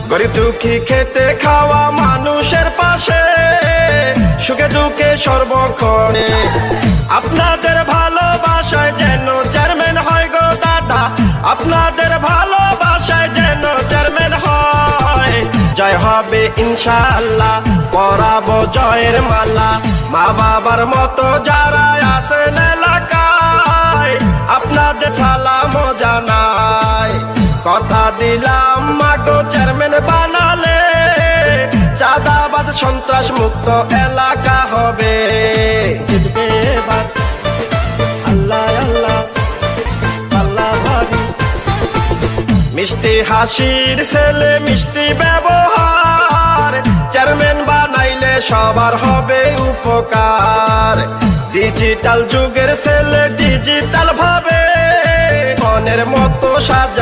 গরিব দুঃখী খেতে খাওয়া মানুষের পাশে, সুখে দুঃখে সর্বক্ষণে। আপনাদের ভালোবাসায় যেন চেয়ারম্যান হয় গো দাদা, আপনাদের ভালোবাসায় যেন চেয়ারম্যান হয়। জয় হবে ইনশাআল্লাহ, পরাবো জয়ের মালা। মা বাবার মতো যারা আছেন এলাকায়, আপনাদের সালাম জানাই। কথা দিলাম মাগো চেয়ারম্যান বানালে, চাঁদাবাদ সন্ত্রাস মুক্ত এলাকা হবে। আল্লাহ আল্লাহ আল্লাহ ভাবি। মিষ্টি হাসির ছেলে মিষ্টি ব্যবহার, চেয়ারম্যান বানাইলে সবার হবে উপকার। ডিজিটাল যুগের ছেলে ডিজিটাল ভাবে মনের মতো সাজা